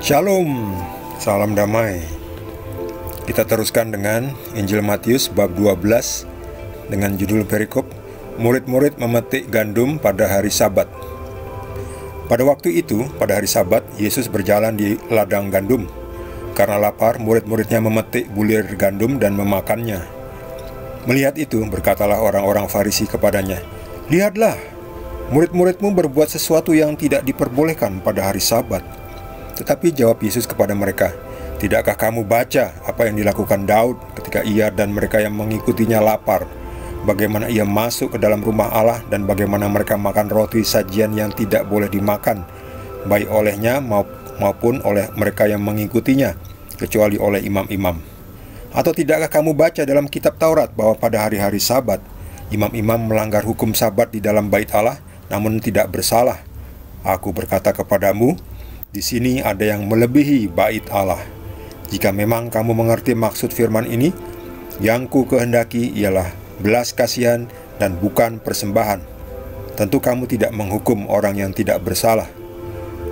Shalom, salam damai. Kita teruskan dengan Injil Matius bab 12 dengan judul perikop murid-murid memetik gandum pada hari Sabat. Pada waktu itu, pada hari Sabat, Yesus berjalan di ladang gandum. Karena lapar, murid-muridnya memetik bulir gandum dan memakannya. Melihat itu, berkatalah orang-orang Farisi kepadanya, "Lihatlah, murid-muridmu berbuat sesuatu yang tidak diperbolehkan pada hari Sabat." Tetapi jawab Yesus kepada mereka, "Tidakkah kamu baca apa yang dilakukan Daud ketika ia dan mereka yang mengikutinya lapar? Bagaimana ia masuk ke dalam rumah Allah dan bagaimana mereka makan roti sajian yang tidak boleh dimakan, baik olehnya maupun oleh mereka yang mengikutinya, kecuali oleh imam-imam? Atau tidakkah kamu baca dalam kitab Taurat bahwa pada hari-hari Sabat, imam-imam melanggar hukum Sabat di dalam bait Allah, namun tidak bersalah? Aku berkata kepadamu, di sini ada yang melebihi bait Allah. Jika memang kamu mengerti maksud firman ini, yang ku kehendaki ialah belas kasihan dan bukan persembahan. Tentu kamu tidak menghukum orang yang tidak bersalah,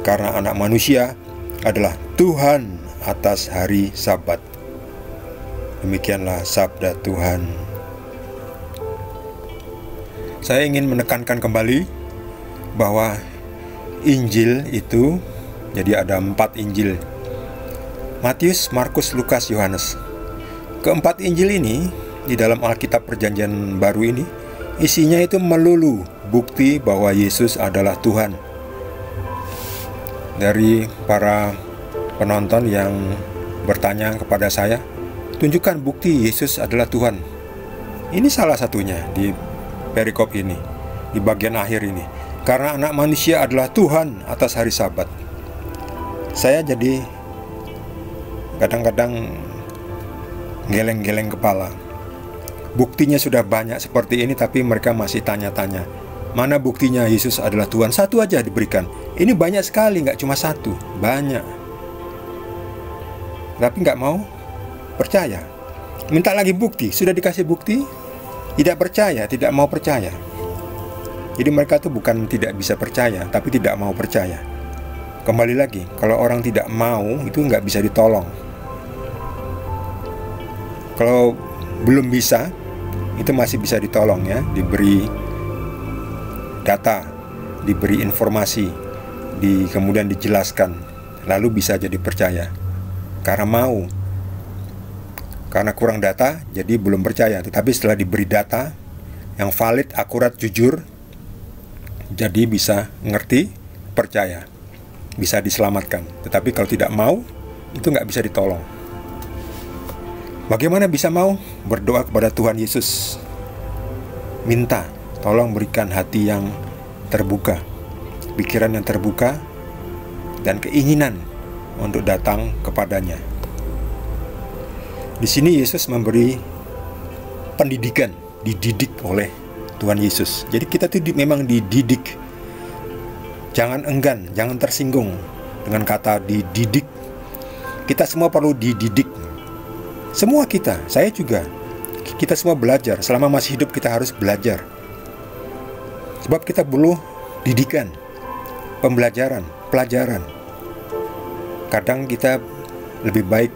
karena Anak Manusia adalah Tuhan atas hari Sabat." Demikianlah sabda Tuhan. Saya ingin menekankan kembali bahwa Injil itu jadi ada 4 Injil: Matius, Markus, Lukas, Yohanes. Keempat Injil ini di dalam Alkitab Perjanjian Baru ini isinya itu melulu bukti bahwa Yesus adalah Tuhan. Dari para penonton yang bertanya kepada saya, "Tunjukkan bukti Yesus adalah Tuhan." Ini salah satunya di perikop ini, di bagian akhir ini. Karena Anak Manusia adalah Tuhan atas hari Sabat. Saya jadi kadang-kadang geleng-geleng kepala. Buktinya sudah banyak seperti ini, tapi mereka masih tanya-tanya, mana buktinya Yesus adalah Tuhan? Satu aja diberikan. Ini banyak sekali, nggak cuma satu, banyak. Tapi nggak mau percaya. Minta lagi bukti, sudah dikasih bukti, tidak percaya, tidak mau percaya. Jadi mereka tuh bukan tidak bisa percaya, tapi tidak mau percaya. Kembali lagi, kalau orang tidak mau, itu nggak bisa ditolong. Kalau belum bisa, itu masih bisa ditolong ya, diberi data, diberi informasi, kemudian dijelaskan, lalu bisa jadi percaya. Karena mau, karena kurang data, jadi belum percaya. Tetapi setelah diberi data yang valid, akurat, jujur, jadi bisa ngerti, percaya, bisa diselamatkan. Tetapi kalau tidak mau, itu nggak bisa ditolong. Bagaimana bisa mau? Berdoa kepada Tuhan Yesus, minta tolong berikan hati yang terbuka, pikiran yang terbuka, dan keinginan untuk datang kepadanya. Di sini Yesus memberi pendidikan, dididik oleh Tuhan Yesus. Jadi kita tuh memang dididik. Jangan enggan, jangan tersinggung dengan kata dididik. Kita semua perlu dididik. Semua kita, saya juga. Kita semua belajar. Selama masih hidup kita harus belajar. Sebab kita perlu didikan, pembelajaran, pelajaran. Kadang kita lebih baik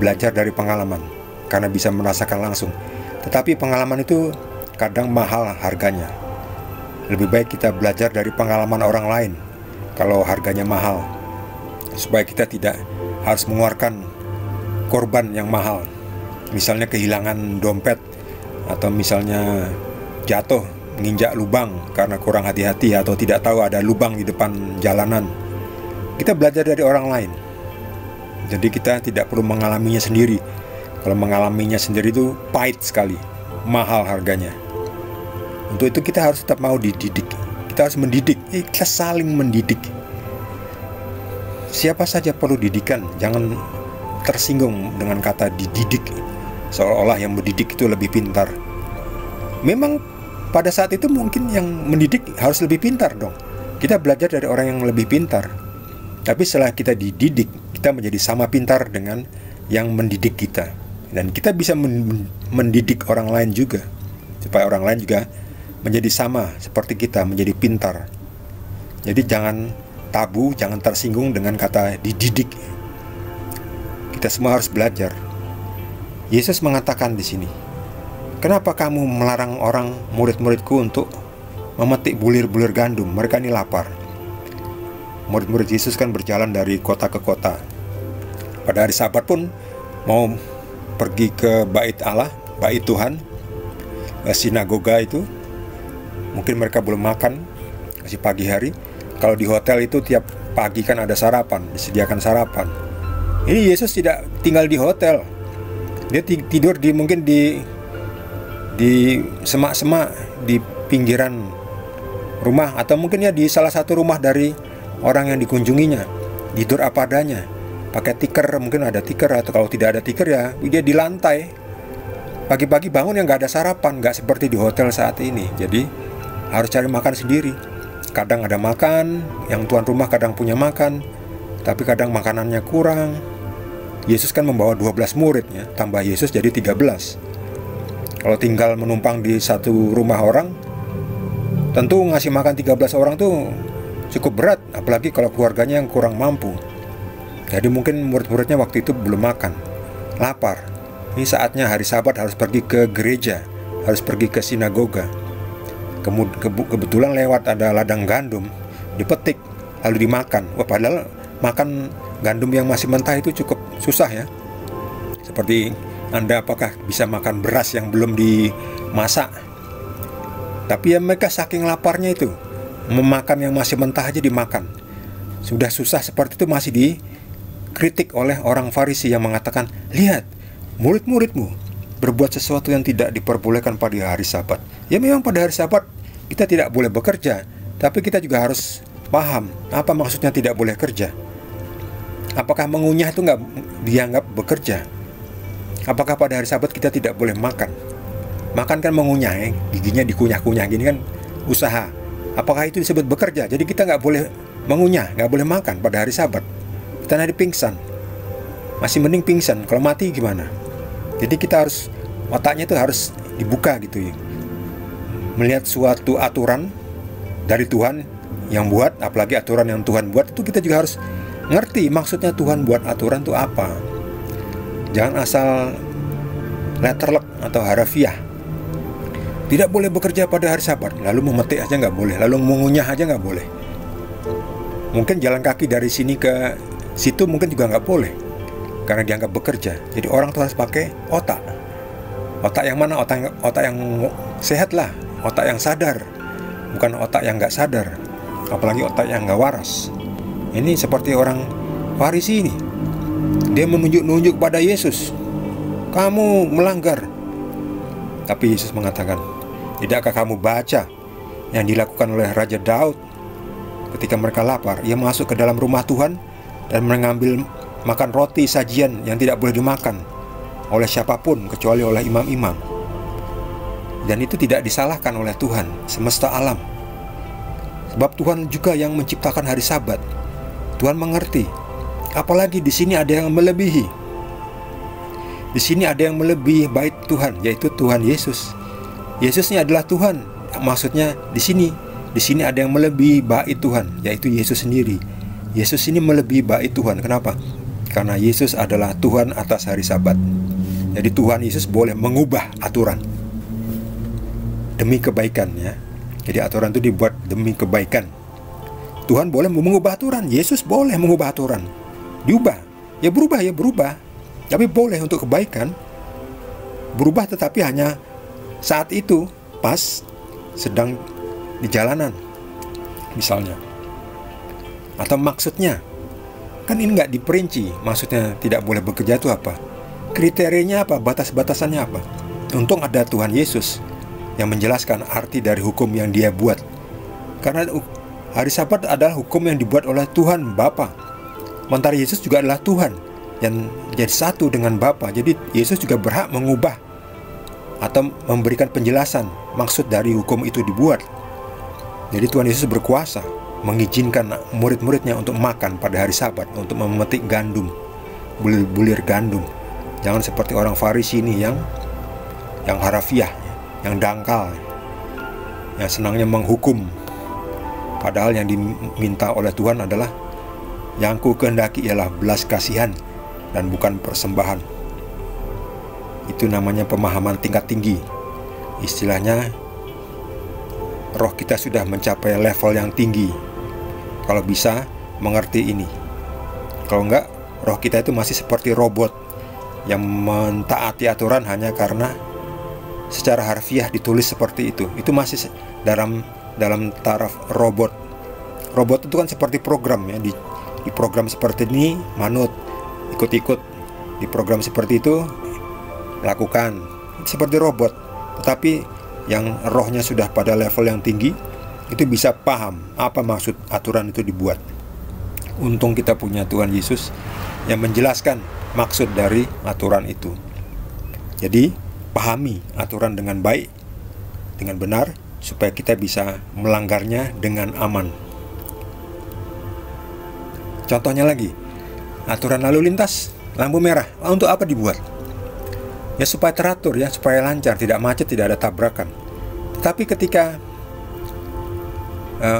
belajar dari pengalaman, karena bisa merasakan langsung. Tetapi pengalaman itu kadang mahal harganya. Lebih baik kita belajar dari pengalaman orang lain kalau harganya mahal, supaya kita tidak harus mengeluarkan korban yang mahal. Misalnya kehilangan dompet, atau misalnya jatuh menginjak lubang karena kurang hati-hati, atau tidak tahu ada lubang di depan jalanan. Kita belajar dari orang lain. Jadi kita tidak perlu mengalaminya sendiri. Kalau mengalaminya sendiri itu pahit sekali, mahal harganya. Untuk itu kita harus tetap mau dididik. Kita harus mendidik, kita saling mendidik. Siapa saja perlu didikan. Jangan tersinggung dengan kata dididik, seolah-olah yang mendidik itu lebih pintar. Memang pada saat itu mungkin yang mendidik harus lebih pintar dong. Kita belajar dari orang yang lebih pintar. Tapi setelah kita dididik, kita menjadi sama pintar dengan yang mendidik kita. Dan kita bisa mendidik orang lain juga, supaya orang lain juga menjadi sama seperti kita, menjadi pintar. Jadi jangan tabu, jangan tersinggung dengan kata dididik. Kita semua harus belajar. Yesus mengatakan di sini, kenapa kamu melarang orang murid-muridku untuk memetik bulir-bulir gandum? Mereka ini lapar. Murid-murid Yesus kan berjalan dari kota ke kota. Pada hari Sabat pun mau pergi ke bait Allah, bait Tuhan, sinagoga itu. Mungkin mereka belum makan, masih pagi hari. Kalau di hotel itu tiap pagi kan ada sarapan, disediakan sarapan. Ini Yesus tidak tinggal di hotel. Dia tidur mungkin di semak-semak di pinggiran rumah, atau mungkin ya di salah satu rumah dari orang yang dikunjunginya. Tidur apa adanya, pakai tikar, mungkin ada tikar, atau kalau tidak ada tikar ya dia di lantai. Pagi-pagi bangun yang nggak ada sarapan, nggak seperti di hotel saat ini. Jadi harus cari makan sendiri. Kadang ada makan, yang tuan rumah kadang punya makan, tapi kadang makanannya kurang. Yesus kan membawa 12 muridnya, tambah Yesus jadi 13. Kalau tinggal menumpang di satu rumah orang, tentu ngasih makan 13 orang tuh cukup berat, apalagi kalau keluarganya yang kurang mampu. Jadi mungkin murid-muridnya waktu itu belum makan, lapar. Ini saatnya hari Sabat harus pergi ke gereja, harus pergi ke sinagoga. Kebetulan lewat ada ladang gandum, dipetik lalu dimakan. Wah, padahal makan gandum yang masih mentah itu cukup susah ya. Seperti Anda apakah bisa makan beras yang belum dimasak? Tapi ya mereka saking laparnya itu, memakan yang masih mentah aja dimakan. Sudah susah seperti itu masih dikritik oleh orang Farisi yang mengatakan, lihat, murid-muridmu berbuat sesuatu yang tidak diperbolehkan pada hari Sabat. Ya memang pada hari Sabat kita tidak boleh bekerja, tapi kita juga harus paham apa maksudnya tidak boleh kerja. Apakah mengunyah itu nggak dianggap bekerja? Apakah pada hari Sabat kita tidak boleh makan? Makan kan mengunyah ya, giginya dikunyah-kunyah gini kan usaha. Apakah itu disebut bekerja? Jadi kita nggak boleh mengunyah, nggak boleh makan pada hari Sabat. Kita nanti pingsan. Masih mending pingsan, kalau mati gimana? Jadi kita harus, otaknya itu harus dibuka gitu ya. Melihat suatu aturan dari Tuhan yang buat, apalagi aturan yang Tuhan buat, itu kita juga harus ngerti maksudnya Tuhan buat aturan itu apa. Jangan asal letterlek atau harafiah. Tidak boleh bekerja pada hari Sabat, lalu memetik aja nggak boleh, lalu mengunyah aja nggak boleh. Mungkin jalan kaki dari sini ke situ mungkin juga nggak boleh, karena dianggap bekerja. Jadi orang tuh harus pakai otak. Otak yang mana? Otak yang sehat lah, otak yang sadar, bukan otak yang nggak sadar, apalagi otak yang nggak waras. Ini seperti orang Farisi ini, dia menunjuk-nunjuk pada Yesus, kamu melanggar. Tapi Yesus mengatakan, tidakkah kamu baca yang dilakukan oleh Raja Daud ketika mereka lapar? Ia masuk ke dalam rumah Tuhan dan mengambil makan roti sajian yang tidak boleh dimakan oleh siapapun kecuali oleh imam-imam. Dan itu tidak disalahkan oleh Tuhan semesta alam, sebab Tuhan juga yang menciptakan hari Sabat. Tuhan mengerti. Apalagi di sini ada yang melebihi. Di sini ada yang melebihi bait Tuhan, yaitu Tuhan Yesus. Yesus ini adalah Tuhan. Maksudnya di sini ada yang melebihi bait Tuhan, yaitu Yesus sendiri. Yesus ini melebihi bait Tuhan. Kenapa? Karena Yesus adalah Tuhan atas hari Sabat. Jadi Tuhan Yesus boleh mengubah aturan demi kebaikan ya. Jadi aturan itu dibuat demi kebaikan. Tuhan boleh mengubah aturan, Yesus boleh mengubah aturan. Diubah, ya berubah. Tapi boleh untuk kebaikan. Berubah tetapi hanya saat itu, pas sedang di jalanan misalnya. Atau maksudnya, kan ini nggak diperinci. Maksudnya tidak boleh bekerja itu apa? Kriterianya apa? Batas-batasannya apa? Untung ada Tuhan Yesus yang menjelaskan arti dari hukum yang dia buat. Karena hari Sabat adalah hukum yang dibuat oleh Tuhan Bapa. Sementara Yesus juga adalah Tuhan yang jadi satu dengan Bapa. Jadi Yesus juga berhak mengubah atau memberikan penjelasan maksud dari hukum itu dibuat. Jadi Tuhan Yesus berkuasa mengizinkan murid-muridnya untuk makan pada hari Sabat, untuk memetik gandum, bulir-bulir gandum. Jangan seperti orang Farisi ini yang harafiah, yang dangkal, yang senangnya menghukum Padahal yang diminta oleh Tuhan adalah, yang ku kehendaki ialah belas kasihan dan bukan persembahan. Itu namanya pemahaman tingkat tinggi. Istilahnya, roh kita sudah mencapai level yang tinggi kalau bisa mengerti ini. Kalau enggak, roh kita itu masih seperti robot yang mentaati aturan hanya karena secara harfiah ditulis seperti itu. Itu masih dalam taraf robot. Robot itu kan seperti program ya, di program seperti ini manut, ikut-ikut. Di program seperti itu lakukan, seperti robot. Tetapi yang rohnya sudah pada level yang tinggi, itu bisa paham apa maksud aturan itu dibuat. Untung kita punya Tuhan Yesus yang menjelaskan maksud dari aturan itu. Jadi pahami aturan dengan baik, dengan benar, supaya kita bisa melanggarnya dengan aman. Contohnya lagi, aturan lalu lintas, lampu merah, untuk apa dibuat? Ya supaya teratur ya, supaya lancar, tidak macet, tidak ada tabrakan. Tetapi ketika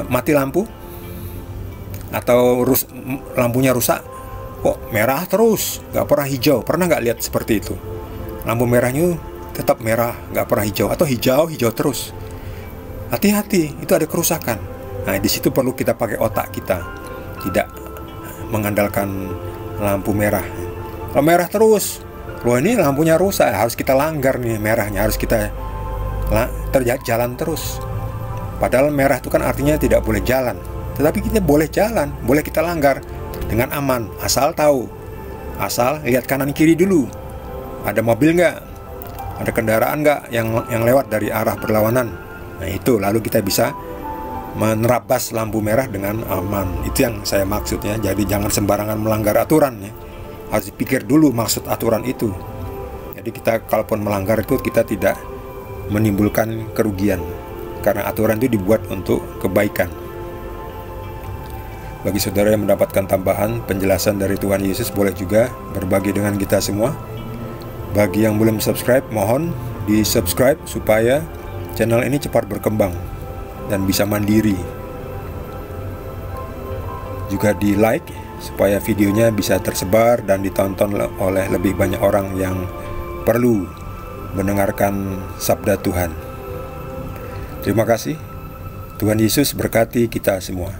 mati lampu atau lampunya rusak, kok merah terus, nggak pernah hijau. Pernah nggak lihat seperti itu? Lampu merahnya tetap merah, nggak pernah hijau, atau hijau terus. Hati-hati, itu ada kerusakan. Nah, di situ perlu kita pakai otak kita, tidak mengandalkan lampu merah. Kalau merah terus, loh ini lampunya rusak, harus kita langgar nih merahnya, harus kita jalan terus. Padahal merah itu kan artinya tidak boleh jalan, tetapi kita boleh jalan, boleh kita langgar dengan aman, asal tahu, asal lihat kanan kiri dulu, ada mobil nggak, ada kendaraan nggak yang lewat dari arah berlawanan. Nah itu, lalu kita bisa menerabas lampu merah dengan aman. Itu yang saya maksudnya. Jadi jangan sembarangan melanggar aturan ya. Harus dipikir dulu maksud aturan itu. Jadi kita kalaupun melanggar itu, kita tidak menimbulkan kerugian, karena aturan itu dibuat untuk kebaikan. Bagi saudara yang mendapatkan tambahan penjelasan dari Tuhan Yesus, boleh juga berbagi dengan kita semua. Bagi yang belum subscribe, mohon di subscribe supaya channel ini cepat berkembang dan bisa mandiri. Juga di like supaya videonya bisa tersebar dan ditonton oleh lebih banyak orang yang perlu mendengarkan sabda Tuhan. Terima kasih. Tuhan Yesus berkati kita semua.